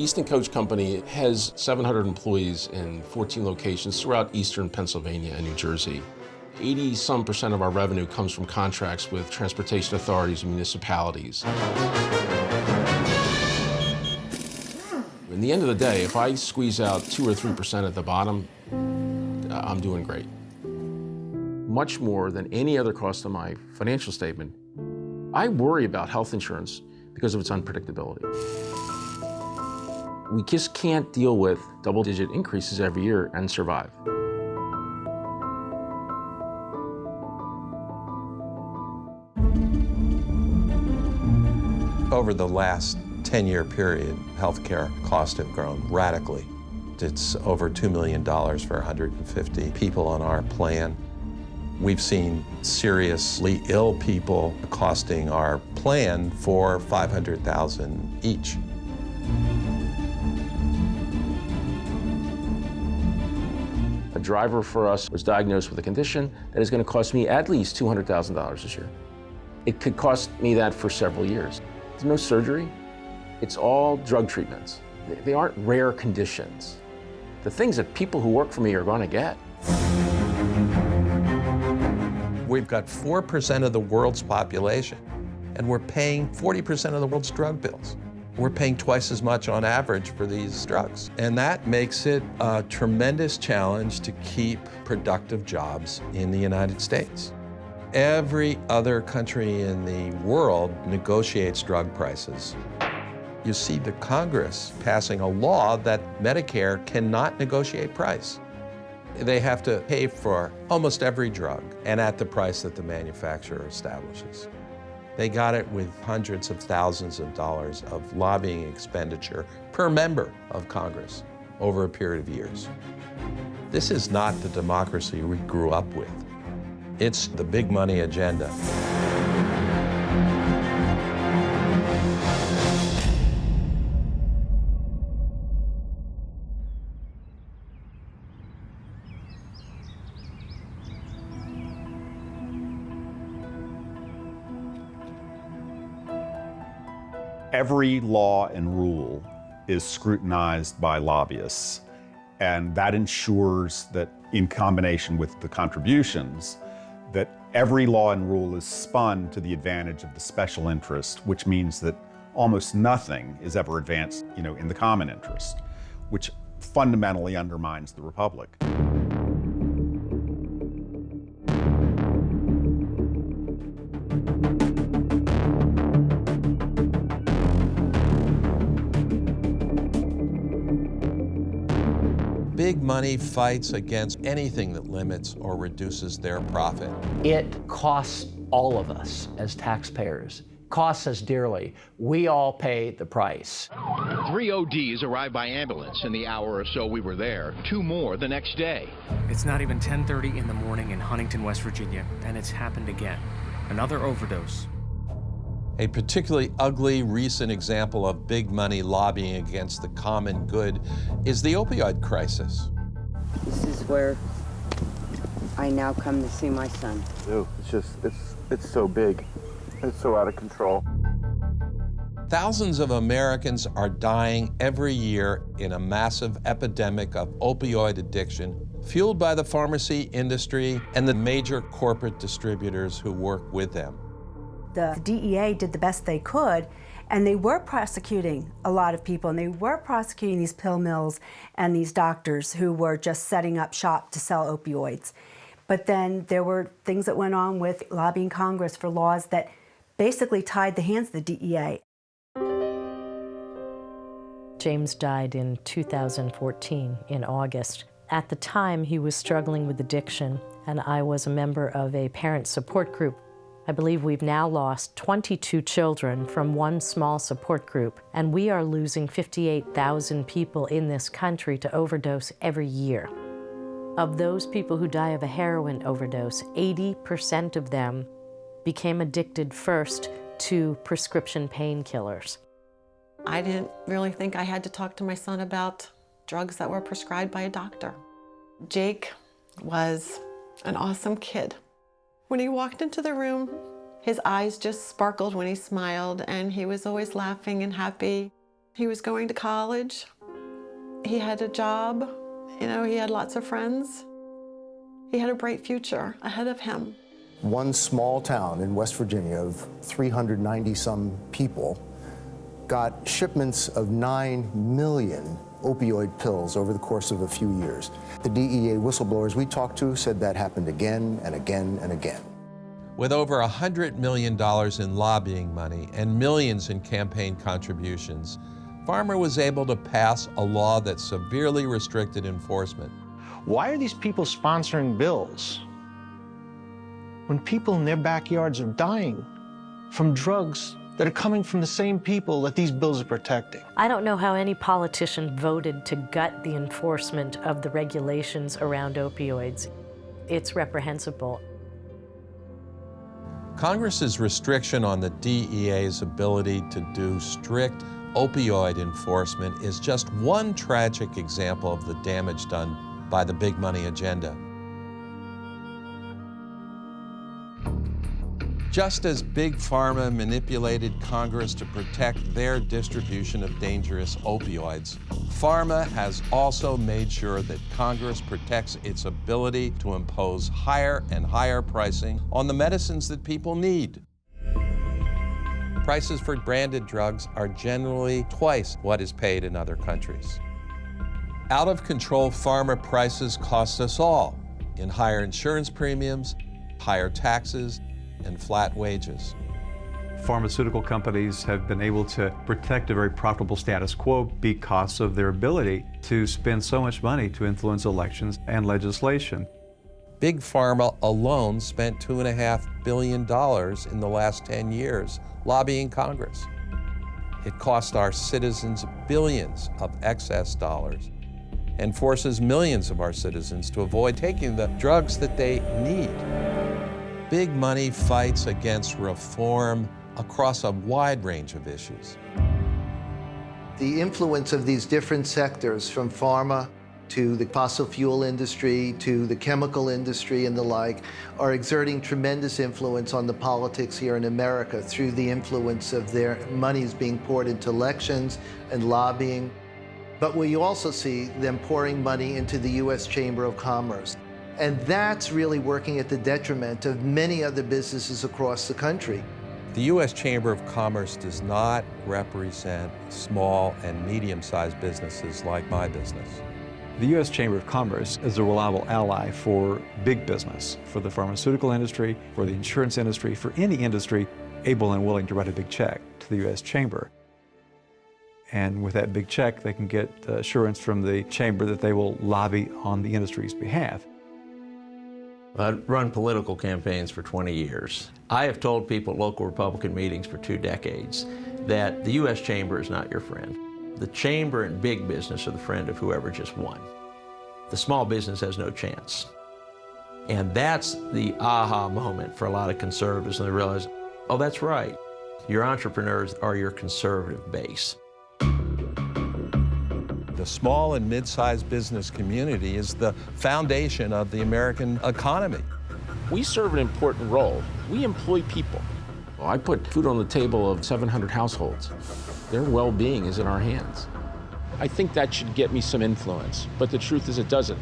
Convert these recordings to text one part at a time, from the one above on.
Easton Coach Company has 700 employees in 14 locations throughout eastern Pennsylvania and New Jersey. 80-some% of our revenue comes from contracts with transportation authorities and municipalities. In the end of the day, if I squeeze out 2 or 3% at the bottom, I'm doing great. Much more than any other cost on my financial statement, I worry about health insurance because of its unpredictability. We just can't deal with double-digit increases every year and survive. Over the last 10-year period, healthcare costs have grown radically. It's over $2 million for 150 people on our plan. We've seen seriously ill people costing our plan for $500,000 each. A driver for us was diagnosed with a condition that is going to cost me at least $200,000 this year. It could cost me that for several years. There's no surgery. It's all drug treatments. They aren't rare conditions. The things that people who work for me are going to get. We've got 4% of the world's population, and we're paying 40% of the world's drug bills. We're paying twice as much on average for these drugs. And that makes it a tremendous challenge to keep productive jobs in the United States. Every other country in the world negotiates drug prices. You see the Congress passing a law that Medicare cannot negotiate price. They have to pay for almost every drug and at the price that the manufacturer establishes. They got it with hundreds of thousands of dollars of lobbying expenditure per member of Congress over a period of years. This is not the democracy we grew up with. It's the big money agenda. Every law and rule is scrutinized by lobbyists, and that ensures that, in combination with the contributions, that every law and rule is spun to the advantage of the special interest, which means that almost nothing is ever advanced, in the common interest, which fundamentally undermines the republic. Big money fights against anything that limits or reduces their profit. It costs all of us as taxpayers, costs us dearly. We all pay the price. 3 ODs arrived by ambulance in the hour or so we were there, 2 more the next day. It's not even 10:30 in the morning in Huntington, West Virginia, and it's happened again. Another overdose. A particularly ugly recent example of big money lobbying against the common good is the opioid crisis. This is where I now come to see my son. Ew, it's so big. It's so out of control. Thousands of Americans are dying every year in a massive epidemic of opioid addiction, fueled by the pharmacy industry and the major corporate distributors who work with them. The DEA did the best they could, and they were prosecuting a lot of people, and they were prosecuting these pill mills and these doctors who were just setting up shop to sell opioids. But then there were things that went on with lobbying Congress for laws that basically tied the hands of the DEA. James died in 2014, in August. At the time, he was struggling with addiction, and I was a member of a parent support group. I believe we've now lost 22 children from one small support group, and we are losing 58,000 people in this country to overdose every year. Of those people who die of a heroin overdose, 80% of them became addicted first to prescription painkillers. I didn't really think I had to talk to my son about drugs that were prescribed by a doctor. Jake was an awesome kid. When he walked into the room, his eyes just sparkled when he smiled, and he was always laughing and happy. He was going to college. He had a job. You know, he had lots of friends. He had a bright future ahead of him. One small town in West Virginia of 390-some people got shipments of 9 million opioid pills over the course of a few years. The DEA whistleblowers we talked to said that happened again and again and again. With over $100 million in lobbying money and millions in campaign contributions, Farmer was able to pass a law that severely restricted enforcement. Why are these people sponsoring bills when people in their backyards are dying from drugs that are coming from the same people that these bills are protecting? I don't know how any politician voted to gut the enforcement of the regulations around opioids. It's reprehensible. Congress's restriction on the DEA's ability to do strict opioid enforcement is just one tragic example of the damage done by the big money agenda. Just as Big Pharma manipulated Congress to protect their distribution of dangerous opioids, Pharma has also made sure that Congress protects its ability to impose higher and higher pricing on the medicines that people need. Prices for branded drugs are generally twice what is paid in other countries. Out-of-control pharma prices cost us all in higher insurance premiums, higher taxes, and flat wages. Pharmaceutical companies have been able to protect a very profitable status quo because of their ability to spend so much money to influence elections and legislation. Big Pharma alone spent $2.5 billion in the last 10 years lobbying Congress. It cost our citizens billions of excess dollars and forces millions of our citizens to avoid taking the drugs that they need. Big money fights against reform across a wide range of issues. The influence of these different sectors, from pharma to the fossil fuel industry to the chemical industry and the like, are exerting tremendous influence on the politics here in America through the influence of their monies being poured into elections and lobbying. But we also see them pouring money into the U.S. Chamber of Commerce. And that's really working at the detriment of many other businesses across the country. The U.S. Chamber of Commerce does not represent small and medium-sized businesses like my business. The U.S. Chamber of Commerce is a reliable ally for big business, for the pharmaceutical industry, for the insurance industry, for any industry able and willing to write a big check to the U.S. Chamber. And with that big check, they can get assurance from the Chamber that they will lobby on the industry's behalf. I've run political campaigns for 20 years. I have told people at local Republican meetings for 2 decades that the U.S. Chamber is not your friend. The Chamber and big business are the friend of whoever just won. The small business has no chance. And that's the aha moment for a lot of conservatives, and they realize, oh, that's right. Your entrepreneurs are your conservative base. The small and mid-sized business community is the foundation of the American economy. We serve an important role. We employ people. Well, I put food on the table of 700 households. Their well-being is in our hands. I think that should get me some influence, but the truth is it doesn't.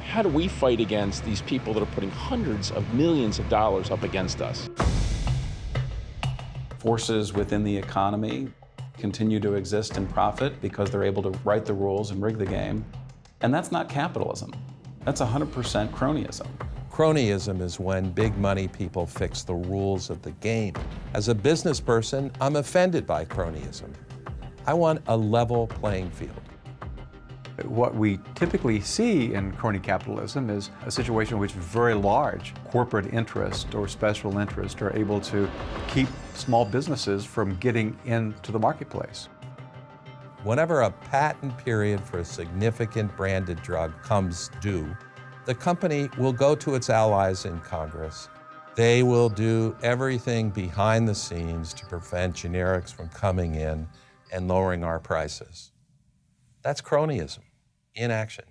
How do we fight against these people that are putting hundreds of millions of dollars up against us? Forces within the economy continue to exist and profit because they're able to write the rules and rig the game. And that's not capitalism. That's 100% cronyism. Cronyism is when big money people fix the rules of the game. As a business person, I'm offended by cronyism. I want a level playing field. What we typically see in crony capitalism is a situation in which very large corporate interest or special interest are able to keep small businesses from getting into the marketplace. Whenever a patent period for a significant branded drug comes due, the company will go to its allies in Congress. They will do everything behind the scenes to prevent generics from coming in and lowering our prices. That's cronyism in action.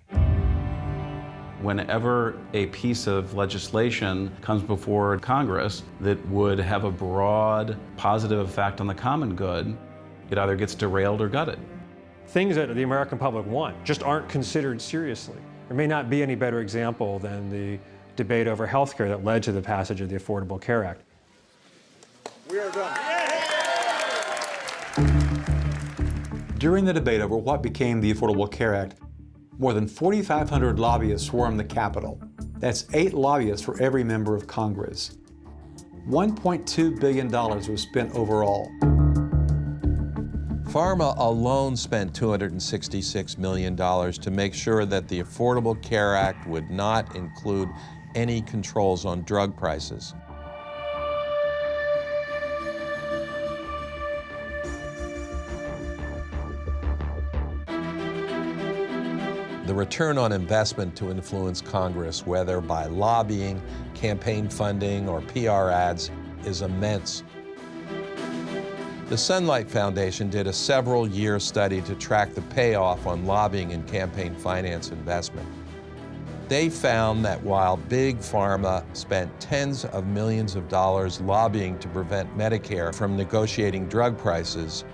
Whenever a piece of legislation comes before Congress that would have a broad positive effect on the common good, it either gets derailed or gutted. things that the American public want just aren't considered seriously. There may not be any better example than the debate over health care that led to the passage of the Affordable Care Act. We are done. During the debate over what became the Affordable Care Act, more than 4,500 lobbyists swarmed the Capitol. That's 8 lobbyists for every member of Congress. $1.2 billion was spent overall. Pharma alone spent $266 million to make sure that the Affordable Care Act would not include any controls on drug prices. The return on investment to influence Congress, whether by lobbying, campaign funding, or PR ads, is immense. The Sunlight Foundation did a several-year study to track the payoff on lobbying and campaign finance investment. They found that while Big Pharma spent tens of millions of dollars lobbying to prevent Medicare from negotiating drug prices,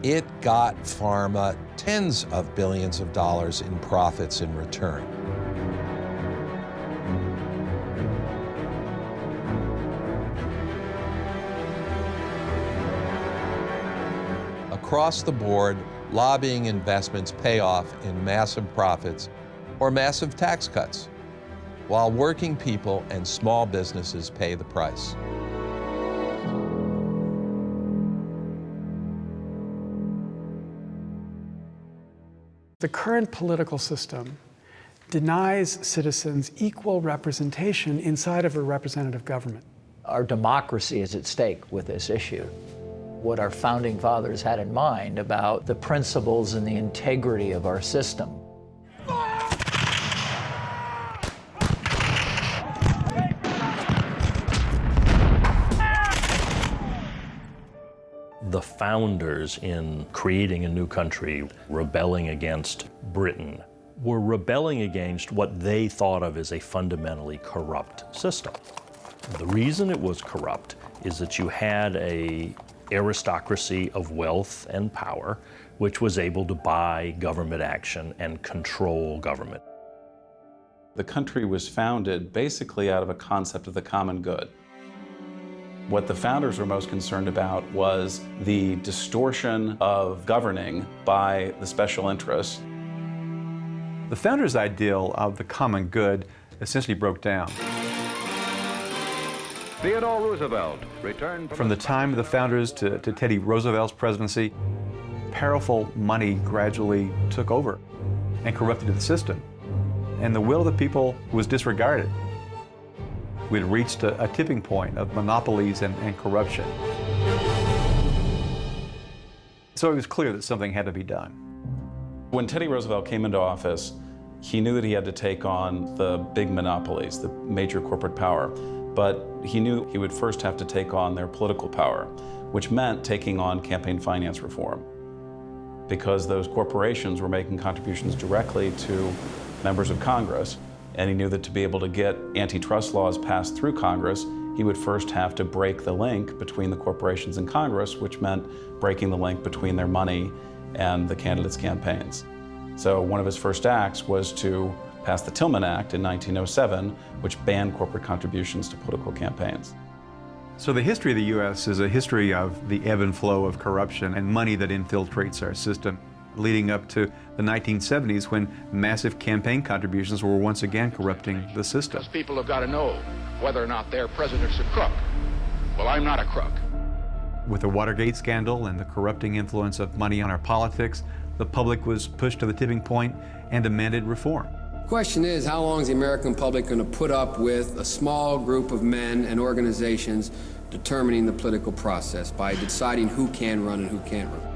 it got pharma tens of billions of dollars in profits in return. Across the board, lobbying investments pay off in massive profits or massive tax cuts, while working people and small businesses pay the price. The current political system denies citizens equal representation inside of a representative government. Our democracy is at stake with this issue. What our founding fathers had in mind about the principles and the integrity of our system. The founders, in creating a new country, rebelling against Britain, were rebelling against what they thought of as a fundamentally corrupt system. The reason it was corrupt is that you had an aristocracy of wealth and power, which was able to buy government action and control government. The country was founded basically out of a concept of the common good. What the founders were most concerned about was the distortion of governing by the special interests. The founders' ideal of the common good essentially broke down. Theodore Roosevelt returned from the time of the founders to Teddy Roosevelt's presidency, powerful money gradually took over and corrupted the system, and the will of the people was disregarded. We'd reached a tipping point of monopolies and corruption. So it was clear that something had to be done. When Teddy Roosevelt came into office, he knew that he had to take on the big monopolies, the major corporate power, but he knew he would first have to take on their political power, which meant taking on campaign finance reform, because those corporations were making contributions directly to members of Congress. And he knew that to be able to get antitrust laws passed through Congress, he would first have to break the link between the corporations and Congress, which meant breaking the link between their money and the candidates' campaigns. So one of his first acts was to pass the Tillman Act in 1907, which banned corporate contributions to political campaigns. So the history of the U.S. is a history of the ebb and flow of corruption and money that infiltrates our system, leading up to the 1970s when massive campaign contributions were once again corrupting the system. Because people have got to know whether or not their president's a crook. Well, I'm not a crook. With the Watergate scandal and the corrupting influence of money on our politics, the public was pushed to the tipping point and demanded reform. The question is, how long is the American public going to put up with a small group of men and organizations determining the political process by deciding who can run and who can't run?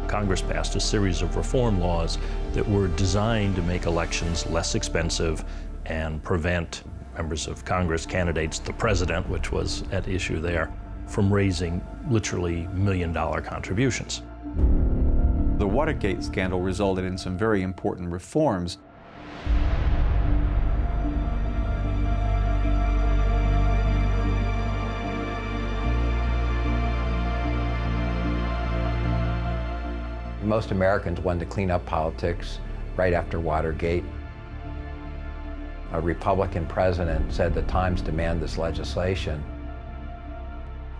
Congress passed a series of reform laws that were designed to make elections less expensive and prevent members of Congress, candidates, the president, which was at issue there, from raising literally million-dollar contributions. The Watergate scandal resulted in some very important reforms. Most Americans wanted to clean up politics right after Watergate. A Republican president said the times demand this legislation.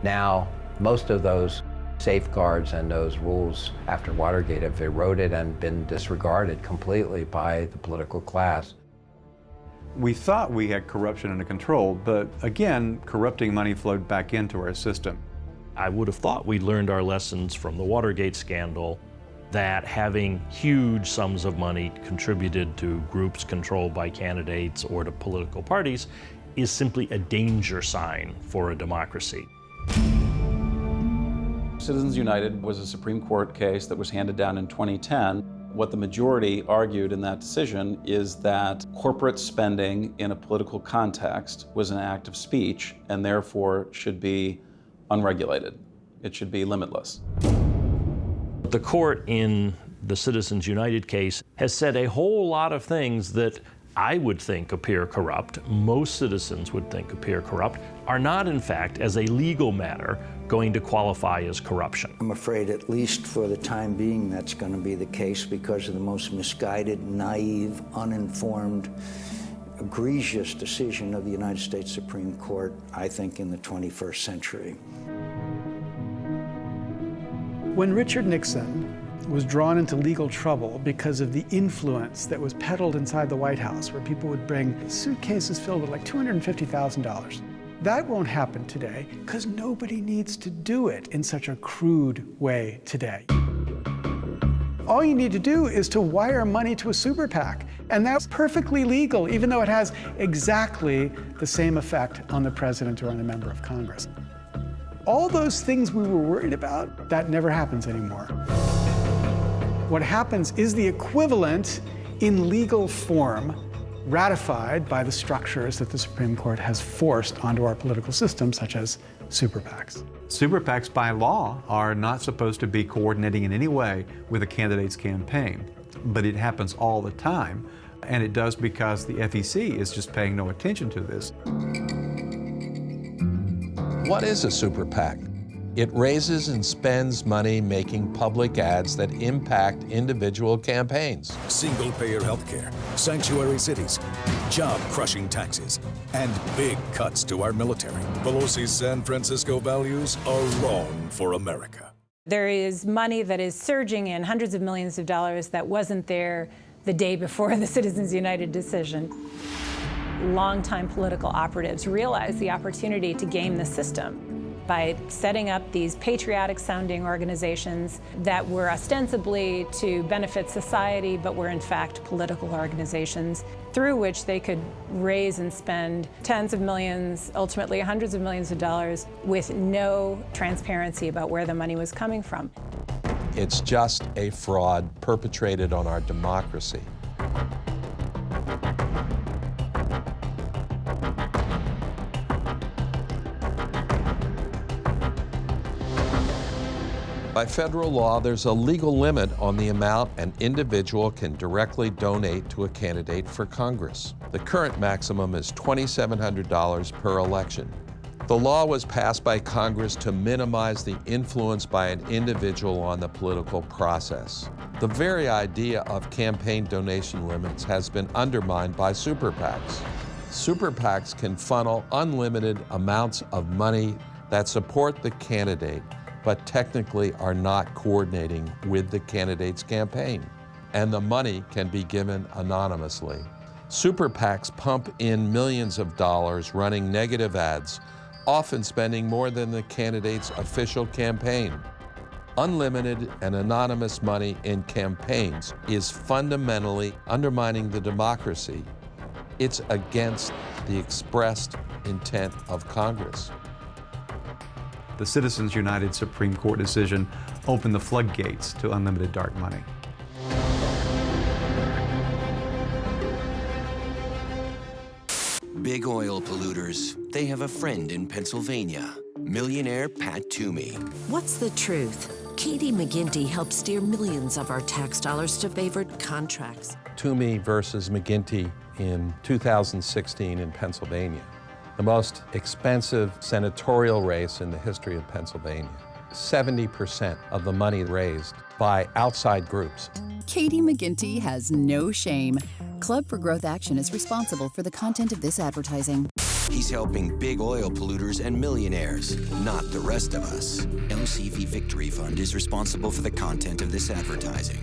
Now, most of those safeguards and those rules after Watergate have eroded and been disregarded completely by the political class. We thought we had corruption under control, but again, corrupting money flowed back into our system. I would have thought we'd learned our lessons from the Watergate scandal, that having huge sums of money contributed to groups controlled by candidates or to political parties is simply a danger sign for a democracy. Citizens United was a Supreme Court case that was handed down in 2010. What the majority argued in that decision is that corporate spending in a political context was an act of speech and therefore should be unregulated. It should be limitless. The court in the Citizens United case has said a whole lot of things that I would think appear corrupt, most citizens would think appear corrupt, are not in fact, as a legal matter, going to qualify as corruption. I'm afraid, at least for the time being, that's going to be the case because of the most misguided, naive, uninformed, egregious decision of the United States Supreme Court, I think, in the 21st century. When Richard Nixon was drawn into legal trouble because of the influence that was peddled inside the White House, where people would bring suitcases filled with like $250,000. That won't happen today because nobody needs to do it in such a crude way today. All you need to do is to wire money to a super PAC, and that's perfectly legal, even though it has exactly the same effect on the president or on a member of Congress. All those things we were worried about, that never happens anymore. What happens is the equivalent in legal form ratified by the structures that the Supreme Court has forced onto our political system, such as super PACs. Super PACs by law are not supposed to be coordinating in any way with a candidate's campaign, but it happens all the time, and it does because the FEC is just paying no attention to this. What is a super PAC? It raises and spends money making public ads that impact individual campaigns. Single-payer healthcare, sanctuary cities, job-crushing taxes, and big cuts to our military. Pelosi's San Francisco values are wrong for America. There is money that is surging in, hundreds of millions of dollars, that wasn't there the day before the Citizens United decision. Longtime political operatives realized the opportunity to game the system by setting up these patriotic-sounding organizations that were ostensibly to benefit society, but were in fact political organizations through which they could raise and spend tens of millions, ultimately hundreds of millions of dollars, with no transparency about where the money was coming from. It's just a fraud perpetrated on our democracy. By federal law, there's a legal limit on the amount an individual can directly donate to a candidate for Congress. The current maximum is $2,700 per election. The law was passed by Congress to minimize the influence by an individual on the political process. The very idea of campaign donation limits has been undermined by super PACs. Super PACs can funnel unlimited amounts of money that support the candidate, but technically are not coordinating with the candidate's campaign. And the money can be given anonymously. Super PACs pump in millions of dollars running negative ads, often spending more than the candidate's official campaign. Unlimited and anonymous money in campaigns is fundamentally undermining the democracy. It's against the expressed intent of Congress. The Citizens United Supreme Court decision opened the floodgates to unlimited dark money. Big oil polluters, they have a friend in Pennsylvania, millionaire Pat Toomey. What's the truth? Katie McGinty helped steer millions of our tax dollars to favored contracts. Toomey versus McGinty in 2016 in Pennsylvania. The most expensive senatorial race in the history of Pennsylvania. 70% of the money raised by outside groups. Katie McGinty has no shame. Club for Growth Action is responsible for the content of this advertising. He's helping big oil polluters and millionaires, not the rest of us. LCV Victory Fund is responsible for the content of this advertising.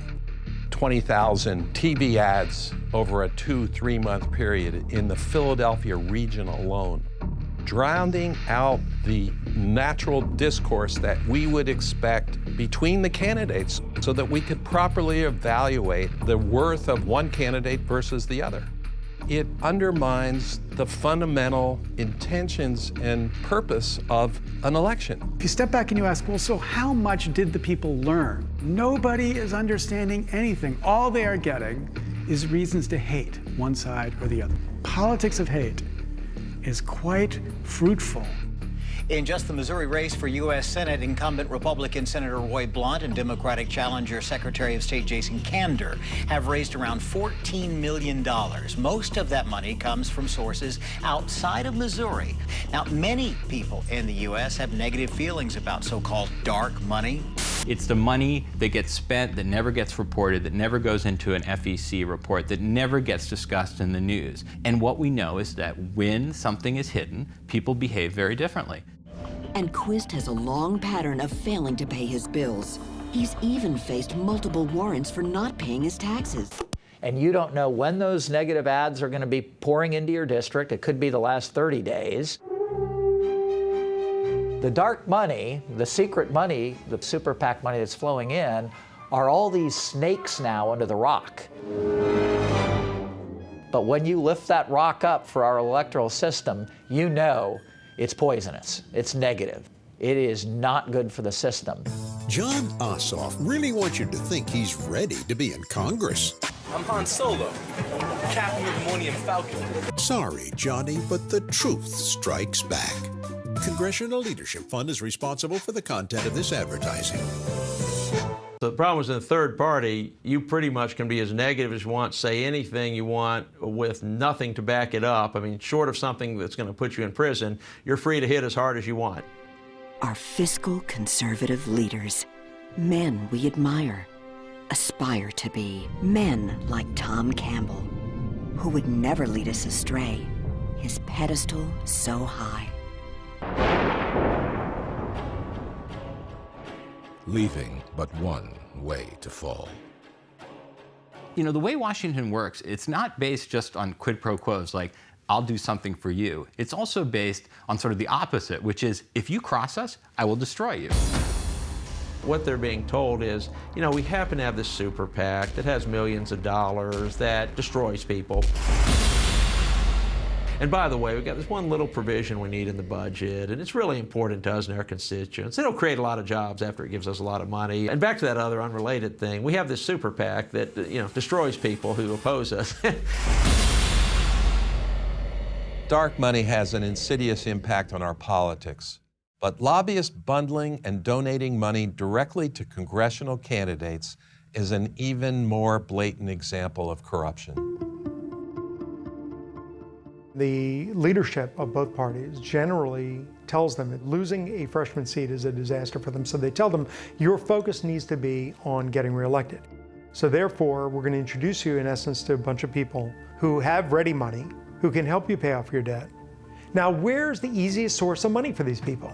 20,000 TV ads over a 2-3 month period in the Philadelphia region alone, drowning out the natural discourse that we would expect between the candidates so that we could properly evaluate the worth of one candidate versus the other. It undermines the fundamental intentions and purpose of an election. If you step back and you ask, well, so how much did the people learn? Nobody is understanding anything. All they are getting is reasons to hate one side or the other. Politics of hate is quite fruitful. In just the Missouri race for U.S. Senate, incumbent Republican Senator Roy Blunt and Democratic challenger Secretary of State Jason Kander have raised around $14 million. Most of that money comes from sources outside of Missouri. Now, many people in the U.S. have negative feelings about so-called dark money. It's the money that gets spent that never gets reported, that never goes into an FEC report, that never gets discussed in the news. And what we know is that when something is hidden, people behave very differently. And Quist has a long pattern of failing to pay his bills. He's even faced multiple warrants for not paying his taxes. And you don't know when those negative ads are going to be pouring into your district. It could be the last 30 days. The dark money, the secret money, the super PAC money that's flowing in, are all these snakes now under the rock. But when you lift that rock up for our electoral system, you know it's poisonous, it's negative. It is not good for the system. John Ossoff really wants you to think he's ready to be in Congress. I'm Han Solo, Captain of the Millennium Falcon. Sorry, Johnny, but the truth strikes back. Congressional Leadership Fund is responsible for the content of this advertising. The problem is in the third party, you pretty much can be as negative as you want, say anything you want with nothing to back it up. I mean, short of something that's going to put you in prison, you're free to hit as hard as you want. Are fiscal conservative leaders, men we admire, aspire to be, men like Tom Campbell, who would never lead us astray, his pedestal so high. Leaving but one way to fall. You know, the way Washington works, it's not based just on quid pro quos, like, I'll do something for you. It's also based on sort of the opposite, which is, if you cross us, I will destroy you. What they're being told is, you know, we happen to have this super PAC that has millions of dollars that destroys people. And by the way, we've got this one little provision we need in the budget, and it's really important to us and our constituents. It'll create a lot of jobs after it gives us a lot of money. And back to that other unrelated thing, we have this super PAC that, you know, destroys people who oppose us. Dark money has an insidious impact on our politics, but lobbyist bundling and donating money directly to congressional candidates is an even more blatant example of corruption. The leadership of both parties generally tells them that losing a freshman seat is a disaster for them. So they tell them, your focus needs to be on getting reelected. So therefore, we're going to introduce you, in essence, to a bunch of people who have ready money, who can help you pay off your debt. Now, where's the easiest source of money for these people?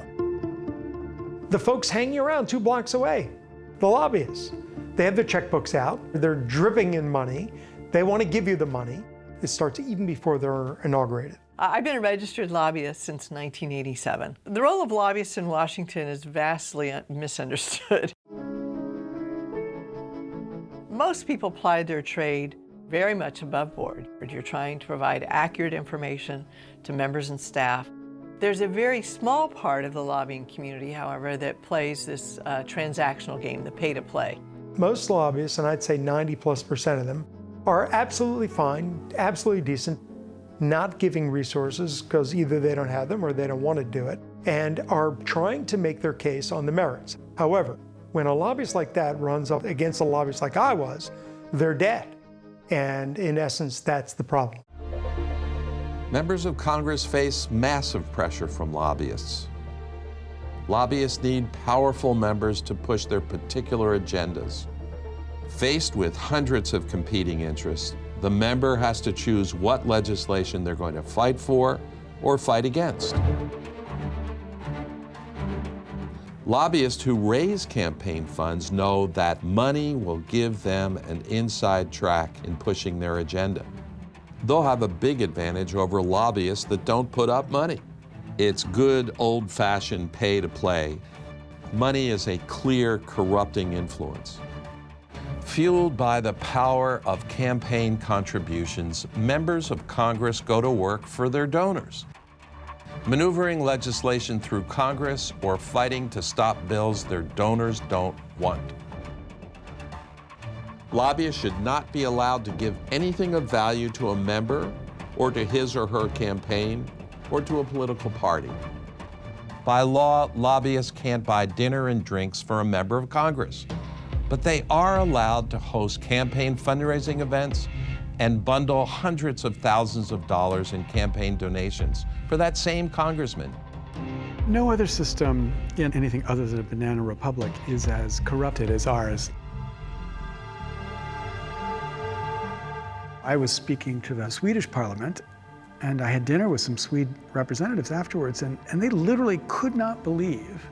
The folks hanging around 2 blocks away, the lobbyists. They have their checkbooks out, they're dripping in money, they want to give you the money. It starts even before they're inaugurated. I've been a registered lobbyist since 1987. The role of lobbyists in Washington is vastly misunderstood. Most people ply their trade very much above board. You're trying to provide accurate information to members and staff. There's a very small part of the lobbying community, however, that plays this transactional game, the pay-to-play. Most lobbyists, and I'd say 90+% of them, are absolutely fine, absolutely decent, not giving resources because either they don't have them or they don't want to do it, and are trying to make their case on the merits. However, when a lobbyist like that runs up against a lobbyist like I was, they're dead. And in essence, that's the problem. Members of Congress face massive pressure from lobbyists. Lobbyists need powerful members to push their particular agendas. Faced with hundreds of competing interests, the member has to choose what legislation they're going to fight for or fight against. Lobbyists who raise campaign funds know that money will give them an inside track in pushing their agenda. They'll have a big advantage over lobbyists that don't put up money. It's good old-fashioned pay to play. Money is a clear, corrupting influence. Fueled by the power of campaign contributions, members of Congress go to work for their donors, maneuvering legislation through Congress or fighting to stop bills their donors don't want. Lobbyists should not be allowed to give anything of value to a member or to his or her campaign or to a political party. By law, lobbyists can't buy dinner and drinks for a member of Congress, but they are allowed to host campaign fundraising events and bundle hundreds of thousands of dollars in campaign donations for that same congressman. No other system in anything other than a banana republic is as corrupted as ours. I was speaking to the Swedish parliament, and I had dinner with some Swede representatives afterwards, and they literally could not believe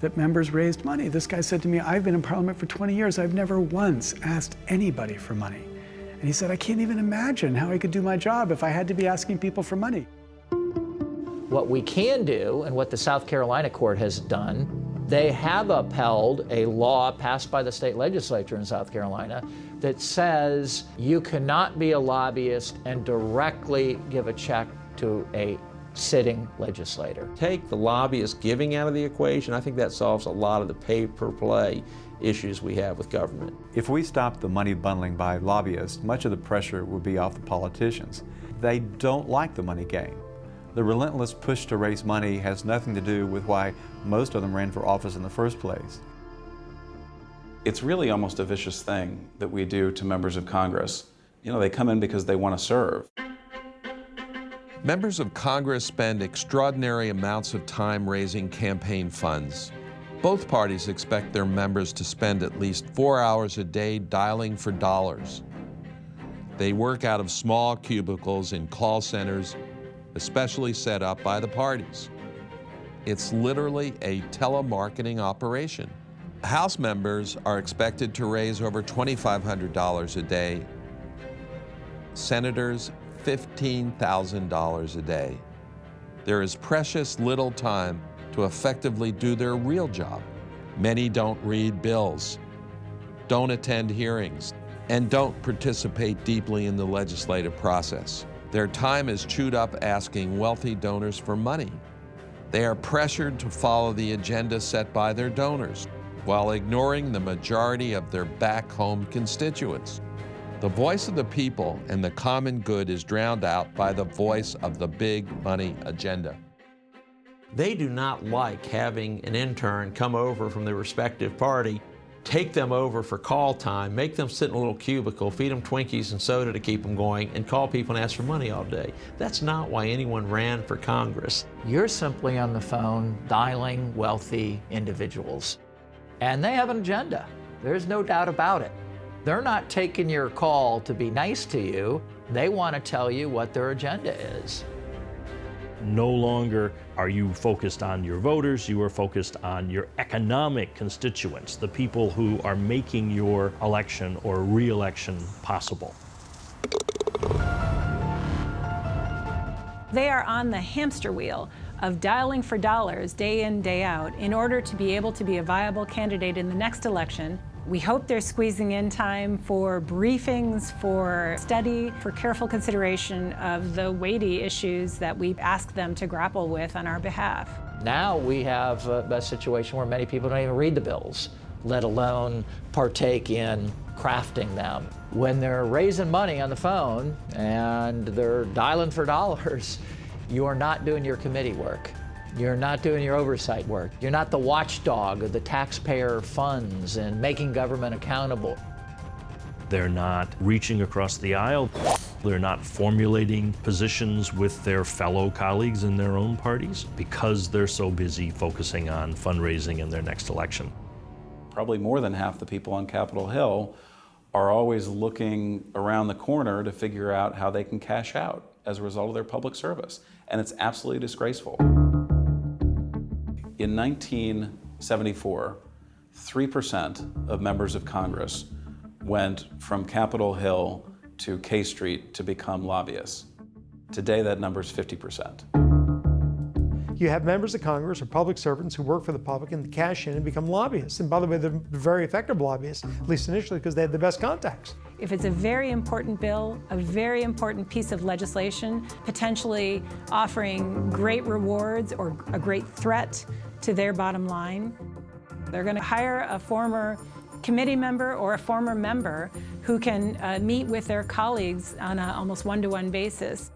that members raised money. This guy said to me, "I've been in parliament for 20 years. I've never once asked anybody for money." And he said, "I can't even imagine how I could do my job if I had to be asking people for money." What we can do, and what the South Carolina court has done, they have upheld a law passed by the state legislature in South Carolina that says you cannot be a lobbyist and directly give a check to a sitting legislator. Take the lobbyist giving out of the equation. I think that solves a lot of the pay-per-play issues we have with government. If we stop the money bundling by lobbyists, much of the pressure would be off the politicians. They don't like the money game. The relentless push to raise money has nothing to do with why most of them ran for office in the first place. It's really almost a vicious thing that we do to members of Congress. You know, they come in because they want to serve. Members of Congress spend extraordinary amounts of time raising campaign funds. Both parties expect their members to spend at least 4 hours a day dialing for dollars. They work out of small cubicles in call centers, especially set up by the parties. It's literally a telemarketing operation. House members are expected to raise over $2,500 a day. Senators, $15,000 a day. There is precious little time to effectively do their real job. Many don't read bills, don't attend hearings, and don't participate deeply in the legislative process. Their time is chewed up asking wealthy donors for money. They are pressured to follow the agenda set by their donors, while ignoring the majority of their back-home constituents. The voice of the people and the common good is drowned out by the voice of the big money agenda. They do not like having an intern come over from their respective party, take them over for call time, make them sit in a little cubicle, feed them Twinkies and soda to keep them going, and call people and ask for money all day. That's not why anyone ran for Congress. You're simply on the phone dialing wealthy individuals. And they have an agenda. There's no doubt about it. They're not taking your call to be nice to you. They want to tell you what their agenda is. No longer are you focused on your voters, you are focused on your economic constituents, the people who are making your election or re-election possible. They are on the hamster wheel of dialing for dollars day in, day out in order to be able to be a viable candidate in the next election. We hope they're squeezing in time for briefings, for study, for careful consideration of the weighty issues that we ask them to grapple with on our behalf. Now we have a situation where many people don't even read the bills, let alone partake in crafting them. When they're raising money on the phone and they're dialing for dollars, you are not doing your committee work. You're not doing your oversight work. You're not the watchdog of the taxpayer funds and making government accountable. They're not reaching across the aisle. They're not formulating positions with their fellow colleagues in their own parties because they're so busy focusing on fundraising in their next election. Probably more than half the people on Capitol Hill are always looking around the corner to figure out how they can cash out as a result of their public service. And it's absolutely disgraceful. In 1974, 3% of members of Congress went from Capitol Hill to K Street to become lobbyists. Today, that number is 50%. You have members of Congress or public servants who work for the public and cash in and become lobbyists. And by the way, they're very effective lobbyists, at least initially, because they have the best contacts. If it's a very important bill, a very important piece of legislation, potentially offering great rewards or a great threat to their bottom line, they're going to hire a former committee member or a former member who can meet with their colleagues on an almost one-to-one basis.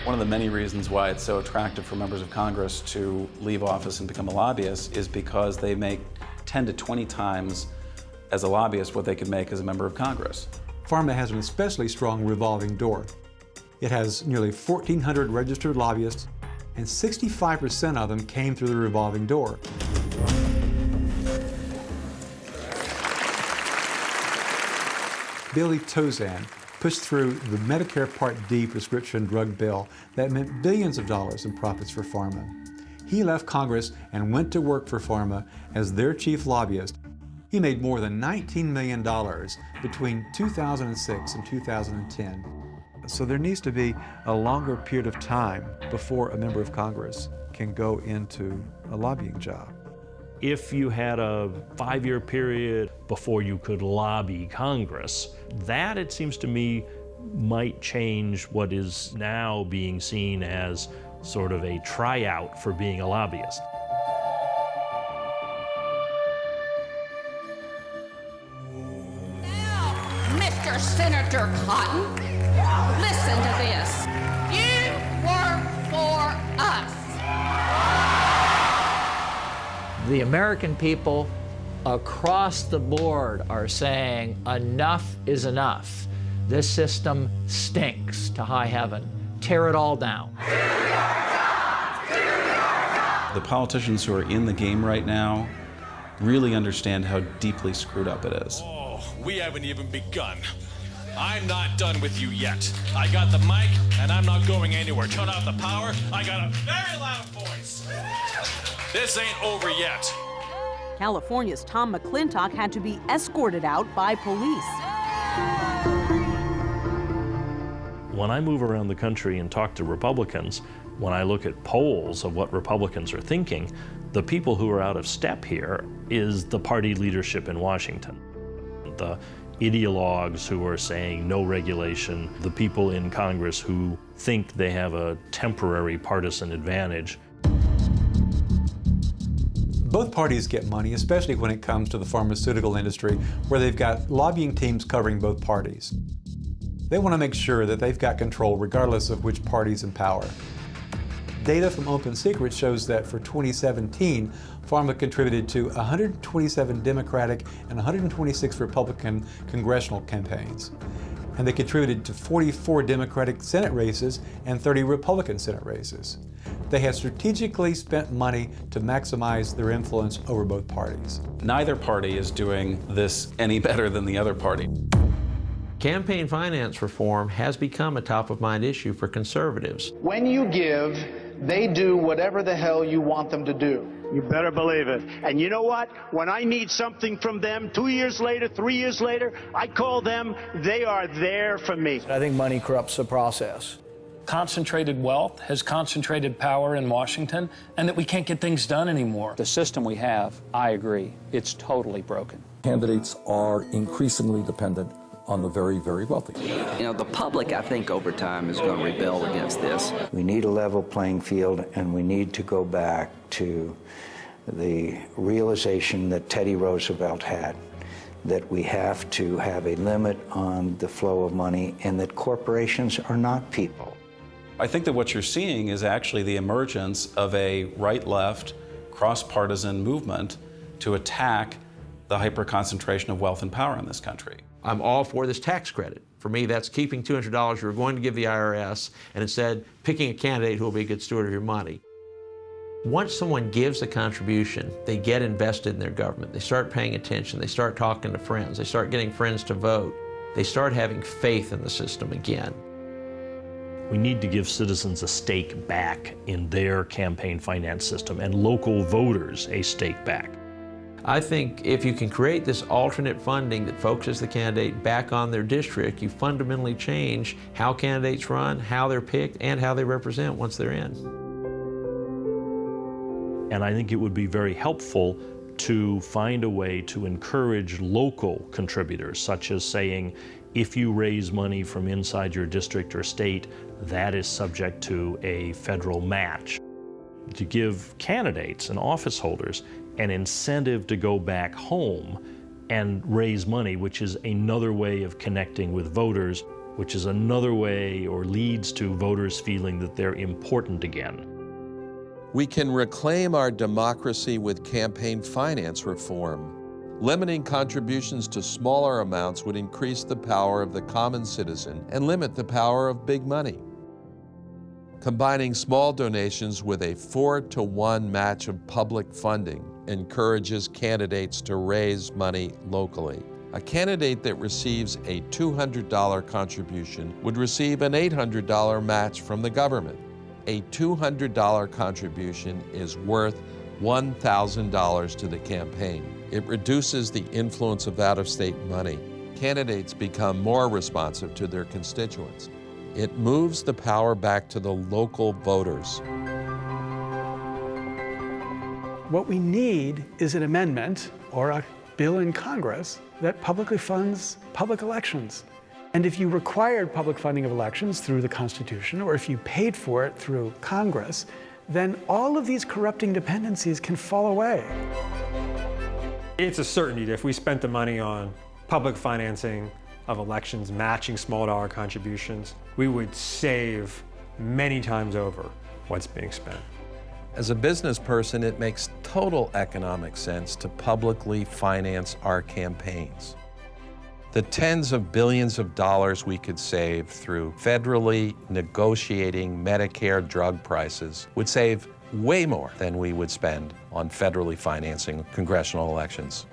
One of the many reasons why it's so attractive for members of Congress to leave office and become a lobbyist is because they make 10 to 20 times as a lobbyist what they could make as a member of Congress. Pharma has an especially strong revolving door. It has nearly 1,400 registered lobbyists, and 65% of them came through the revolving door. Billy Tozan pushed through the Medicare Part D prescription drug bill that meant billions of dollars in profits for pharma. He left Congress and went to work for pharma as their chief lobbyist. He made more than $19 million between 2006 and 2010. So there needs to be a longer period of time before a member of Congress can go into a lobbying job. If you had a 5-year period before you could lobby Congress, that, it seems to me, might change what is now being seen as sort of a tryout for being a lobbyist. Mr. Senator Cotton, listen to this. You work for us. The American people across the board are saying enough is enough. This system stinks to high heaven. Tear it all down. The politicians who are in the game right now really understand how deeply screwed up it is. Oh, we haven't even begun. I'm not done with you yet. I got the mic, and I'm not going anywhere. Turn off the power. I got a very loud voice. This ain't over yet. California's Tom McClintock had to be escorted out by police. When I move around the country and talk to Republicans, when I look at polls of what Republicans are thinking, the people who are out of step here is the party leadership in Washington. The ideologues who are saying no regulation, the people in Congress who think they have a temporary partisan advantage. Both parties get money, especially when it comes to the pharmaceutical industry, where they've got lobbying teams covering both parties. They want to make sure that they've got control regardless of which party's in power. Data from Open Secret shows that for 2017, pharma contributed to 127 Democratic and 126 Republican congressional campaigns. And they contributed to 44 Democratic Senate races and 30 Republican Senate races. They have strategically spent money to maximize their influence over both parties. Neither party is doing this any better than the other party. Campaign finance reform has become a top-of-mind issue for conservatives. When you give, they do whatever the hell you want them to do. You better believe it. And you know what? When I need something from them 2 years later, 3 years later, I call them, they are there for me. I think money corrupts the process. Concentrated wealth has concentrated power in Washington, and that we can't get things done anymore. The system we have, I agree, it's totally broken. Candidates are increasingly dependent on the very, very wealthy. You know, the public, I think, over time is going to rebel against this. We need a level playing field, and we need to go back to the realization that Teddy Roosevelt had, that we have to have a limit on the flow of money and that corporations are not people. I think that what you're seeing is actually the emergence of a right-left, cross-partisan movement to attack the hyper-concentration of wealth and power in this country. I'm all for this tax credit. For me, that's keeping $200 you're going to give the IRS and instead picking a candidate who will be a good steward of your money. Once someone gives a contribution, they get invested in their government. They start paying attention. They start talking to friends. They start getting friends to vote. They start having faith in the system again. We need to give citizens a stake back in their campaign finance system and local voters a stake back. I think if you can create this alternate funding that focuses the candidate back on their district, you fundamentally change how candidates run, how they're picked, and how they represent once they're in. And I think it would be very helpful to find a way to encourage local contributors, such as saying, if you raise money from inside your district or state, that is subject to a federal match. To give candidates and office holders an incentive to go back home and raise money, which is another way of connecting with voters, which is another way or leads to voters feeling that they're important again. We can reclaim our democracy with campaign finance reform. Limiting contributions to smaller amounts would increase the power of the common citizen and limit the power of big money. Combining small donations with a 4-to-1 match of public funding encourages candidates to raise money locally. A candidate that receives a $200 contribution would receive an $800 match from the government. A $200 contribution is worth $1,000 to the campaign. It reduces the influence of out-of-state money. Candidates become more responsive to their constituents. It moves the power back to the local voters. What we need is an amendment or a bill in Congress that publicly funds public elections. And if you required public funding of elections through the Constitution, or if you paid for it through Congress, then all of these corrupting dependencies can fall away. It's a certainty that if we spent the money on public financing of elections, matching small dollar contributions, we would save many times over what's being spent. As a business person, it makes total economic sense to publicly finance our campaigns. The tens of billions of dollars we could save through federally negotiating Medicare drug prices would save way more than we would spend on federally financing congressional elections.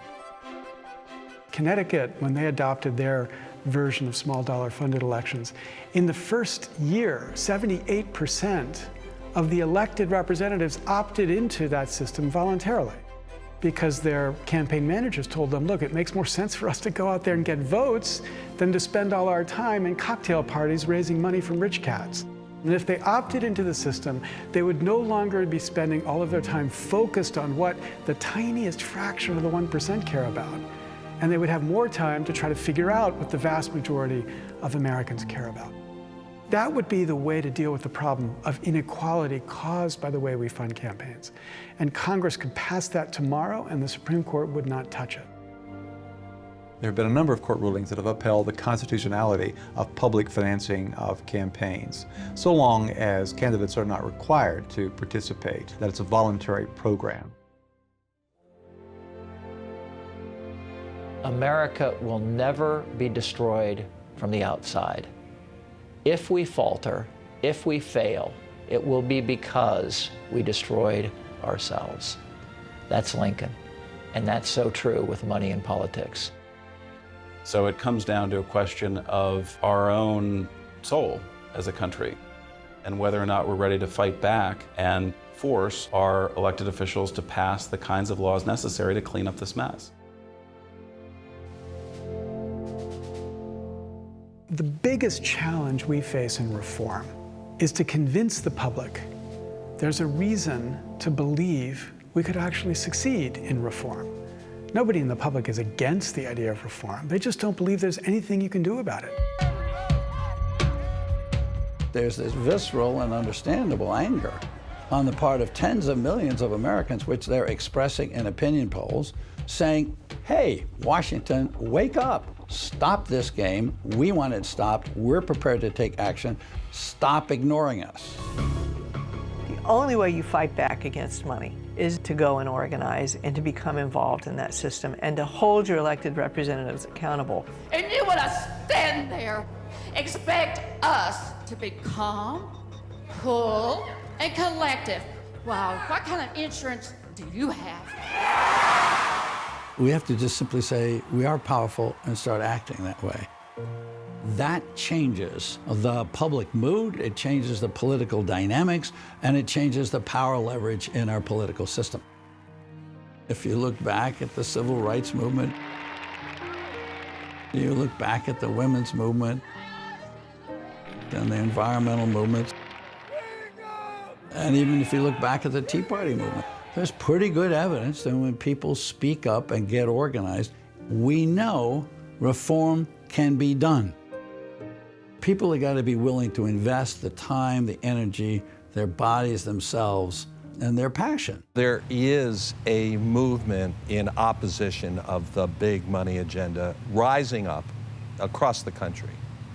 Connecticut, when they adopted their version of small dollar funded elections, in the first year, 78% of the elected representatives opted into that system voluntarily, because their campaign managers told them, look, it makes more sense for us to go out there and get votes than to spend all our time in cocktail parties raising money from rich cats. And if they opted into the system, they would no longer be spending all of their time focused on what the tiniest fraction of the 1% care about. And they would have more time to try to figure out what the vast majority of Americans care about. That would be the way to deal with the problem of inequality caused by the way we fund campaigns. And Congress could pass that tomorrow, and the Supreme Court would not touch it. There have been a number of court rulings that have upheld the constitutionality of public financing of campaigns, so long as candidates are not required to participate, that it's a voluntary program. America will never be destroyed from the outside. If we falter, if we fail, it will be because we destroyed ourselves. That's Lincoln, and that's so true with money in politics. So it comes down to a question of our own soul as a country and whether or not we're ready to fight back and force our elected officials to pass the kinds of laws necessary to clean up this mess. The biggest challenge we face in reform is to convince the public there's a reason to believe we could actually succeed in reform. Nobody in the public is against the idea of reform. They just don't believe there's anything you can do about it. There's this visceral and understandable anger on the part of tens of millions of Americans, which they're expressing in opinion polls, saying, hey, Washington, wake up. Stop this game. We want it stopped. We're prepared to take action. Stop ignoring us. The only way you fight back back against money is to go and organize and to become involved in that system and to hold your elected representatives accountable. And you want to stand there, expect us to be calm, cool, and collective. Wow, what kind of insurance do you have? We have to just simply say we are powerful and start acting that way. That changes the public mood, it changes the political dynamics, and it changes the power leverage in our political system. If you look back at the civil rights movement, you look back at the women's movement, and the environmental movements, and even if you look back at the Tea Party movement, there's pretty good evidence that when people speak up and get organized, we know reform can be done. People have got to be willing to invest the time, the energy, their bodies themselves, and their passion. There is a movement in opposition of the big money agenda rising up across the country.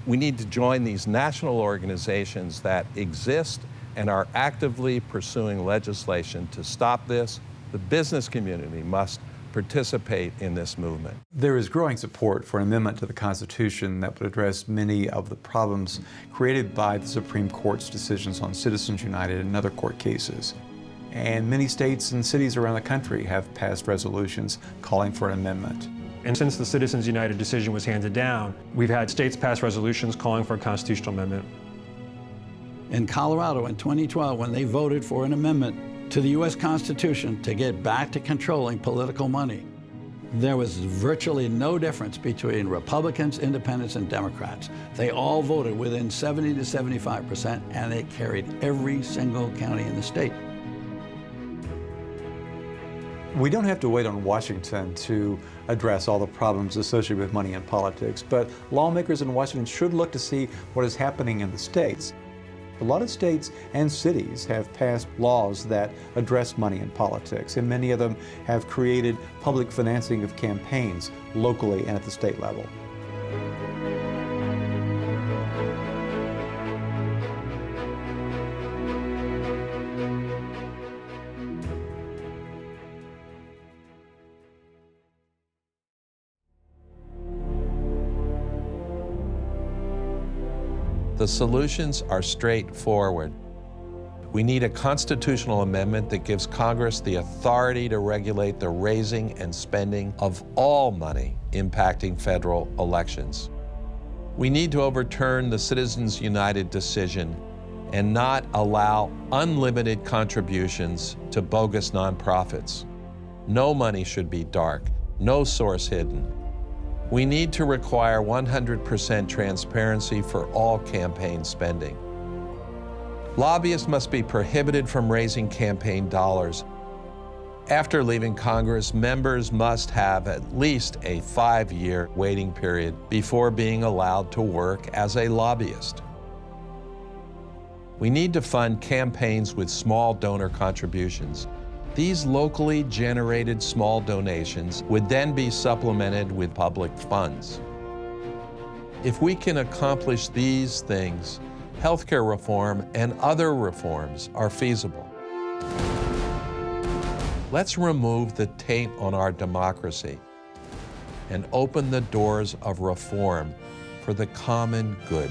We need to join these national organizations that exist and are actively pursuing legislation to stop this. The business community must participate in this movement. There is growing support for an amendment to the Constitution that would address many of the problems created by the Supreme Court's decisions on Citizens United and other court cases. And many states and cities around the country have passed resolutions calling for an amendment. And since the Citizens United decision was handed down, we've had states pass resolutions calling for a constitutional amendment. In Colorado in 2012, when they voted for an amendment to the U.S. Constitution to get back to controlling political money, there was virtually no difference between Republicans, Independents, and Democrats. They all voted within 70 to 75%, and it carried every single county in the state. We don't have to wait on Washington to address all the problems associated with money in politics, but lawmakers in Washington should look to see what is happening in the states. A lot of states and cities have passed laws that address money in politics, and many of them have created public financing of campaigns locally and at the state level. The solutions are straightforward. We need a constitutional amendment that gives Congress the authority to regulate the raising and spending of all money impacting federal elections. We need to overturn the Citizens United decision and not allow unlimited contributions to bogus nonprofits. No money should be dark, no source hidden. We need to require 100% transparency for all campaign spending. Lobbyists must be prohibited from raising campaign dollars. After leaving Congress, members must have at least a 5-year waiting period before being allowed to work as a lobbyist. We need to fund campaigns with small donor contributions. These locally generated small donations would then be supplemented with public funds. If we can accomplish these things, healthcare reform and other reforms are feasible. Let's remove the taint on our democracy and open the doors of reform for the common good.